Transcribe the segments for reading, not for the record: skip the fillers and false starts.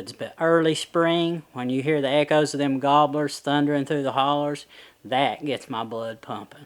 woods, but early spring, when you hear the echoes of them gobblers thundering through the hollers, that gets my blood pumping.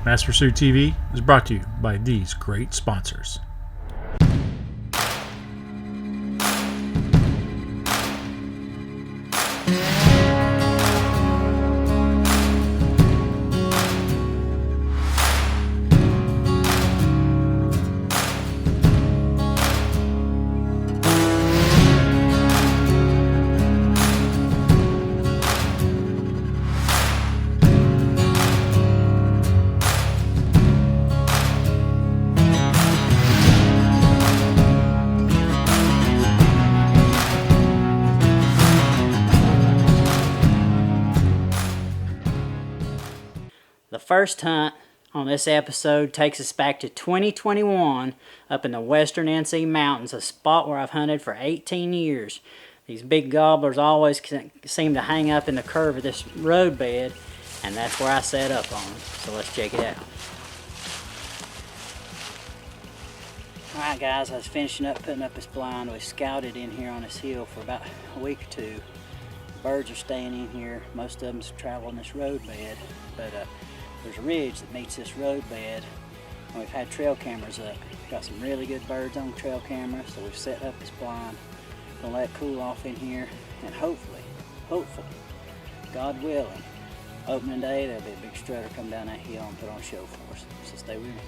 Mass Pursuit TV is brought to you by these great sponsors. The first hunt on this episode takes us back to 2021 up in the western NC Mountains, a spot where I've hunted for 18 years. These big gobblers always seem to hang up in the curve of this roadbed, and that's where I set up on them. So let's check it out. Alright guys, I was finishing up putting up this blind. We scouted in here on this hill for about a week or two. Birds are staying in here. Most of them's traveling this roadbed, but there's a ridge that meets this roadbed, and we've had trail cameras up. Got some really good birds on trail camera, so we've set up this blind. Gonna let it cool off in here, and hopefully, God willing, opening day there'll be a big strutter come down that hill and put on a show for us. So stay with me.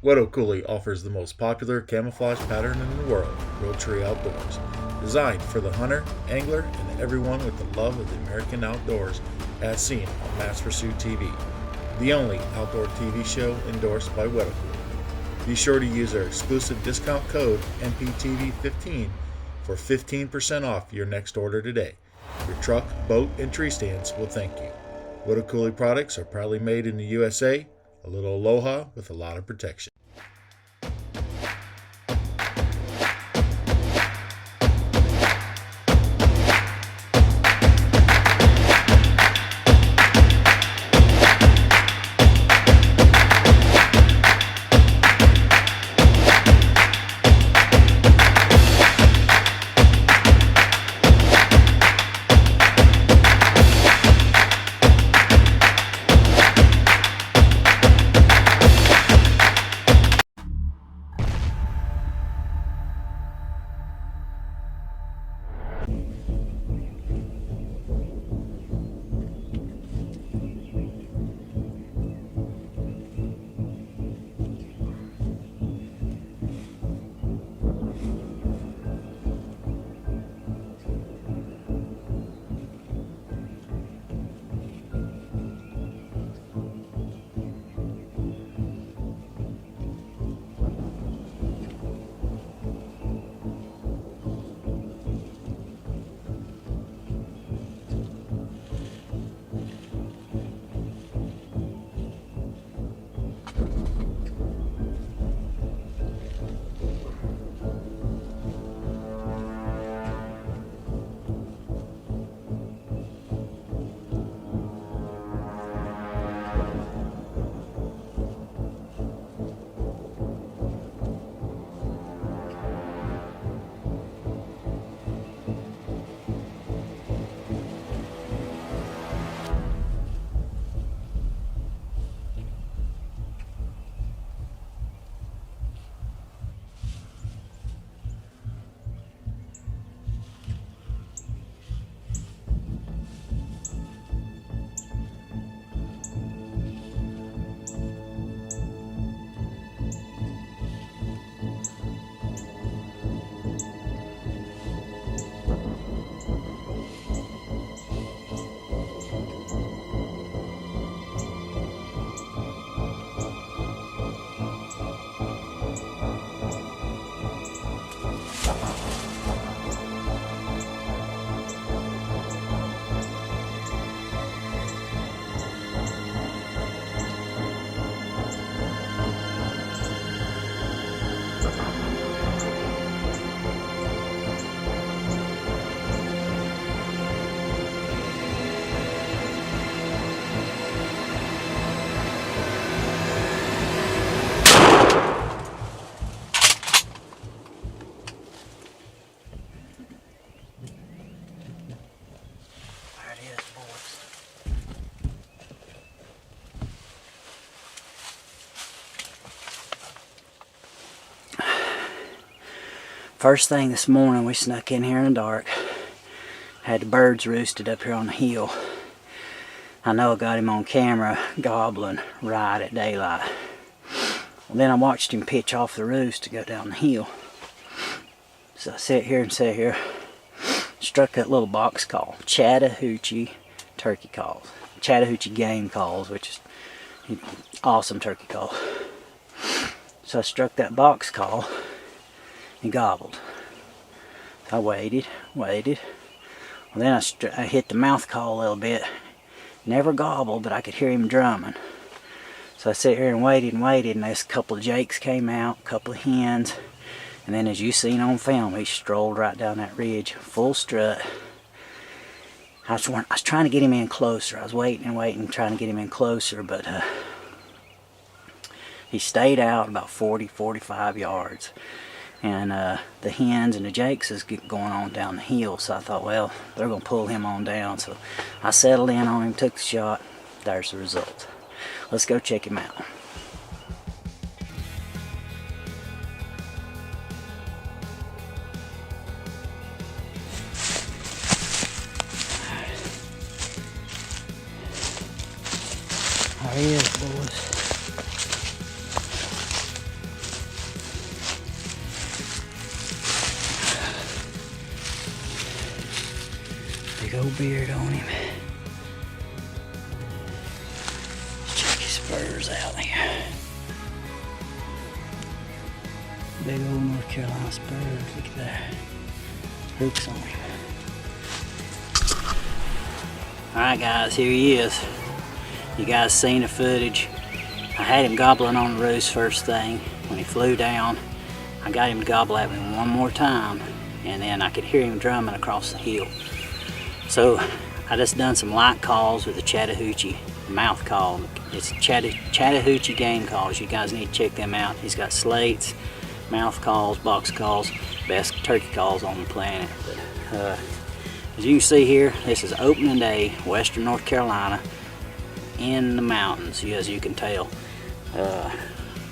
Wet'Cooley offers the most popular camouflage pattern in the world, Archery Outdoors. Designed for the hunter, angler, and everyone with the love of the American outdoors, as seen on Mass Pursuit TV, the only outdoor TV show endorsed by Wet'Cooley. Be sure to use our exclusive discount code MPTV15 for 15% off your next order today. Your truck, boat, and tree stands will thank you. Wet'Cooley products are proudly made in the USA. A little aloha with a lot of protection. First thing this morning, we snuck in here in the dark. Had the birds roosted up here on the hill. I know I got him on camera gobbling right at daylight. Well, then I watched him pitch off the roost to go down the hill. So I sat here, struck that little box call, Chattahoochee turkey calls, Chattahoochee game calls, which is an awesome turkey call. So I struck that box call and gobbled. I waited. Well, then I hit the mouth call a little bit. Never gobbled, but I could hear him drumming. So I sat here and waited, and there's a couple of jakes came out, a couple of hens, and then as you seen on film, he strolled right down that ridge, full strut. I was trying to get him in closer. I was waiting, trying to get him in closer, but he stayed out about 40-45 yards. And the hens and the jakes is going on down the hill, so I thought, well, they're going to pull him on down. So I settled in on him, took the shot. There's the result. Let's go check him out. There he is, boys. Big old beard on him. Let's check his spurs out here. Big old North Carolina spurs. Look at that. Hooks on him. Alright guys, here he is. You guys seen the footage. I had him gobbling on the roost first thing. When he flew down, I got him to gobble at me one more time, and then I could hear him drumming across the hill. So I just done some light calls with the Chattahoochee mouth call. It's Chattahoochee game calls. You guys need to check them out. He's got slates, mouth calls, box calls, best turkey calls on the planet. But, as you can see here, this is opening day, Western North Carolina, in the mountains, as you can tell.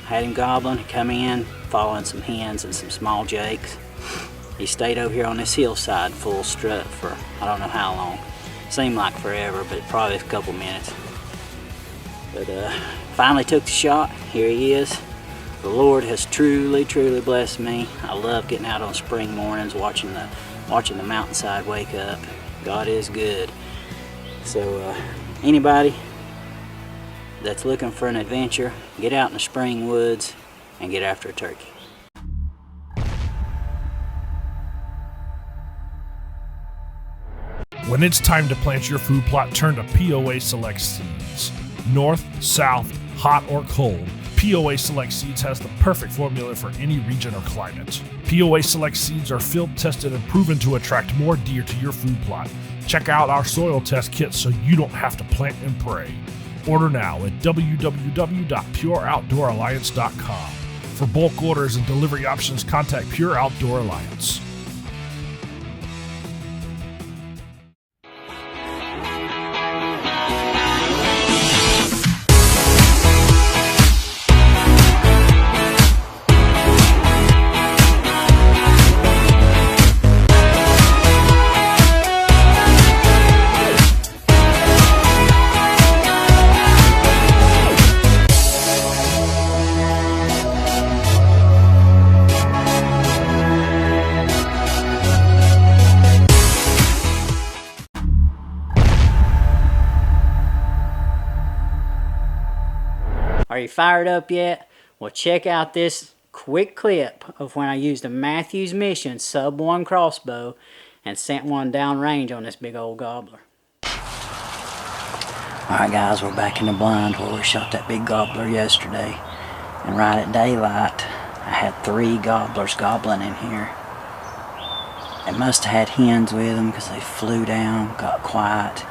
Had him gobbling, he come in, following some hens and some small jakes. He stayed over here on this hillside full strut for I don't know how long. Seemed like forever, but probably a couple minutes. But finally took the shot. Here he is. The Lord has truly, truly blessed me. I love getting out on spring mornings, watching the mountainside wake up. God is good. So anybody that's looking for an adventure, get out in the spring woods and get after a turkey. When it's time to plant your food plot, turn to POA Select Seeds. North, south, hot or cold, POA Select Seeds has the perfect formula for any region or climate. POA Select Seeds are field tested and proven to attract more deer to your food plot. Check out our soil test kit so you don't have to plant and pray. Order now at www.pureoutdooralliance.com. For bulk orders and delivery options, contact Pure Outdoor Alliance. Are you fired up yet? Well, check out this quick clip of when I used a Matthews Mission sub 1 crossbow and sent one downrange on this big old gobbler. Alright guys, we're back in the blind where we shot that big gobbler yesterday. And right at daylight, I had 3 gobblers gobbling in here. They must have had hens with them because they flew down, got quiet,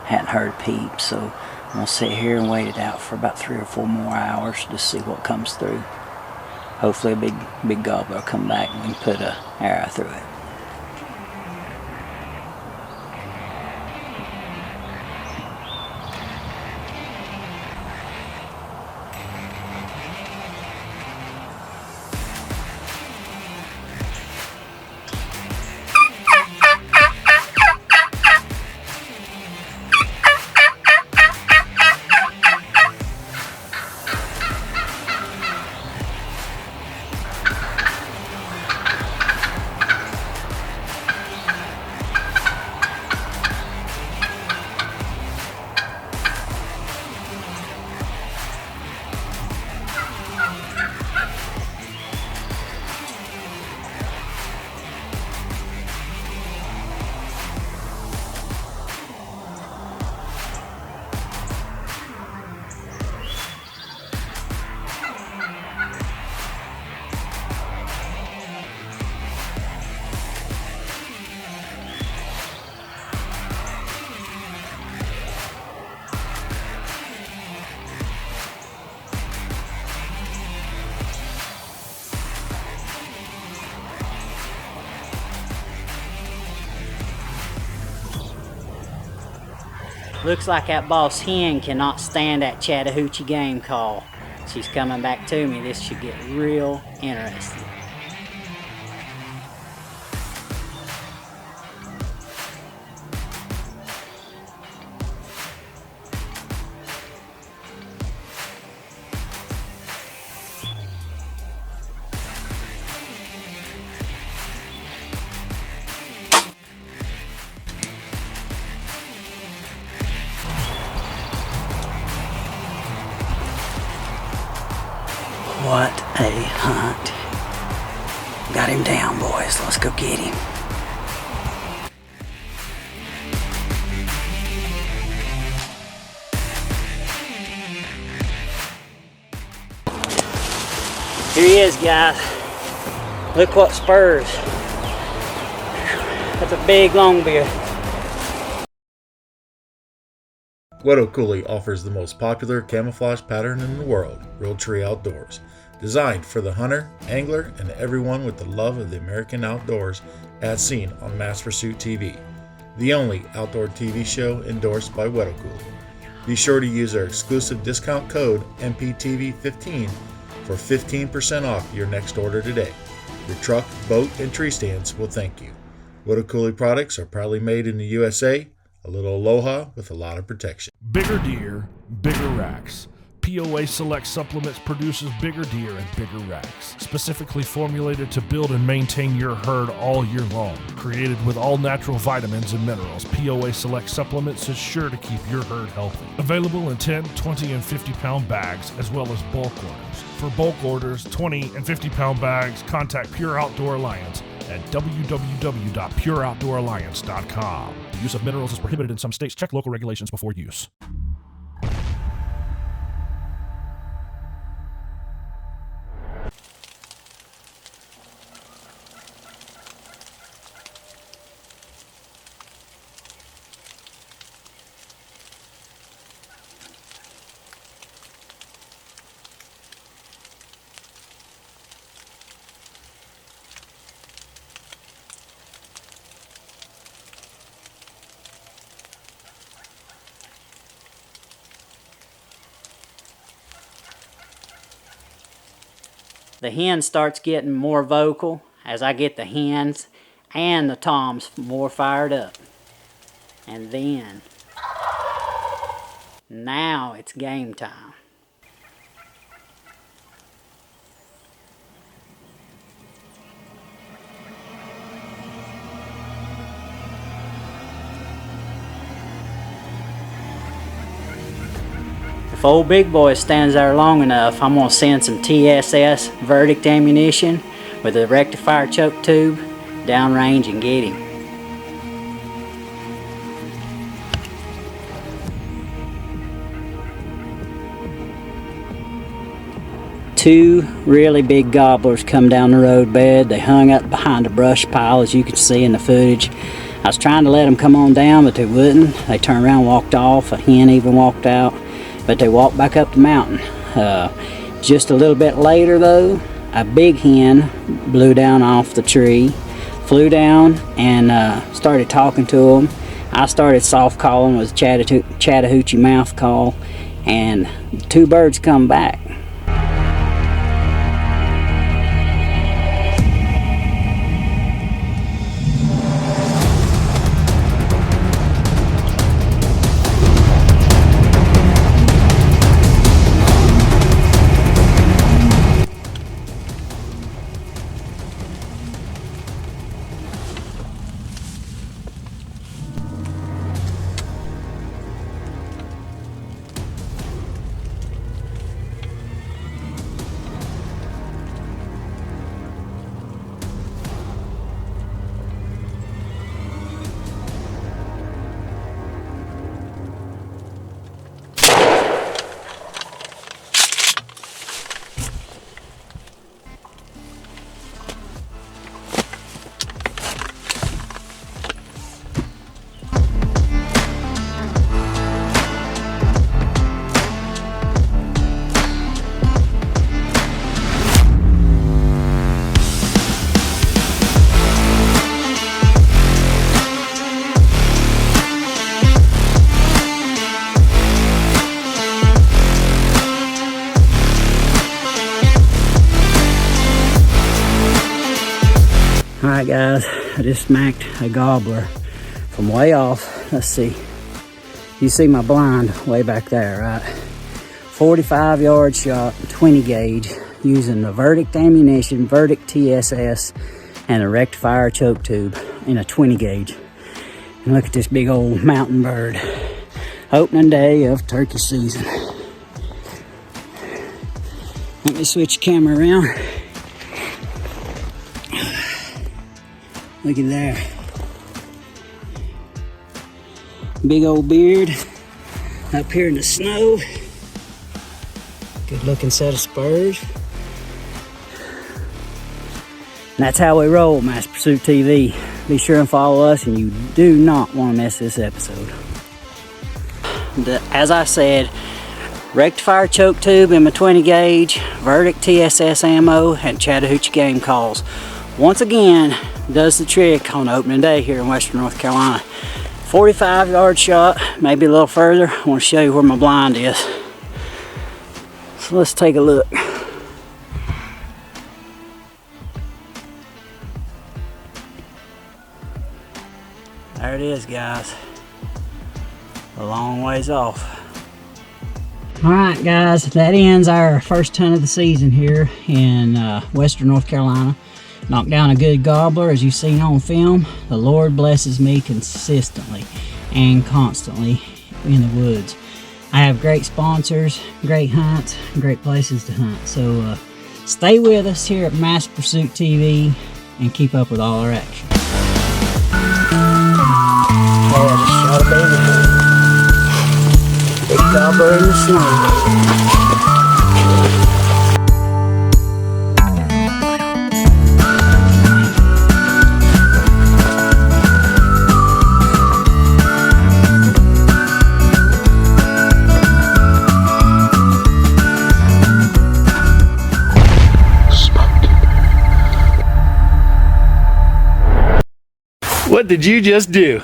hadn't heard a peep. So I'm going to sit here and wait it out for about 3 or 4 more hours to see what comes through. Hopefully a big gobbler will come back and we can put an arrow through it. Looks like that boss hen cannot stand that Chattahoochee game call. She's coming back to me. This should get real interesting. What a hunt. Got him down, boys. Let's go get him. Here he is, guys. Look what spurs. That's a big longbeard. Wet'suwet'en offers the most popular camouflage pattern in the world, Realtree Outdoors. Designed for the hunter, angler, and everyone with the love of the American outdoors, as seen on Mass Pursuit TV, the only outdoor TV show endorsed by Wet'suwet'en. Be sure to use our exclusive discount code MPTV15 for 15% off your next order today. Your truck, boat, and tree stands will thank you. Wet'suwet'en products are proudly made in the USA. A little aloha with a lot of protection. Bigger deer, bigger racks. POA Select Supplements produces bigger deer and bigger racks, specifically formulated to build and maintain your herd all year long. Created with all natural vitamins and minerals, POA Select Supplements is sure to keep your herd healthy. Available in 10, 20, and 50-pound bags, as well as bulk orders. For bulk orders, 20 and 50-pound bags, contact Pure Outdoor Alliance at www.pureoutdooralliance.com. The use of minerals is prohibited in some states. Check local regulations before use. The hen starts getting more vocal as I get the hens and the toms more fired up. And then, now it's game time. If old big boy stands there long enough, I'm going to send some TSS verdict ammunition with a rectifier choke tube downrange and get him. Two really big gobblers come down the road bed. They hung up behind a brush pile, as you can see in the footage. I was trying to let them come on down, but they wouldn't. They turned around and walked off. A hen even walked out. But they walked back up the mountain. Just a little bit later though, a big hen blew down off the tree, flew down and started talking to them. I started soft calling with Chattahoochee mouth call, and two birds come back. Alright guys, I just smacked a gobbler from way off. Let's see. You see my blind way back there, right? 45-yard shot, 20 gauge, using the Verdict ammunition, Verdict TSS, and a rectifier choke tube in a 20 gauge. And look at this big old mountain bird. Opening day of turkey season. Let me switch the camera around. Look at there. Big old beard up here in the snow. Good looking set of spurs. And that's how we roll, Master Pursuit TV. Be sure and follow us, and you do not want to miss this episode. As I said, rectifier choke tube in my 20 gauge, Verdict TSS ammo, and Chattahoochee game calls. Once again, does the trick on opening day here in Western North Carolina. 45-yard shot, maybe a little further. I want to show you where my blind is. So let's take a look. There it is, guys. A long ways off. Alright guys, that ends our first hunt of the season here in Western North Carolina. Knocked down a good gobbler, as you've seen on film. The Lord blesses me consistently and constantly in the woods. I have great sponsors, great hunts, great places to hunt. So stay with us here at Master Pursuit TV and keep up with all our action. Oh, I just shot a baby. Big gobbler in the snow. What did you just do?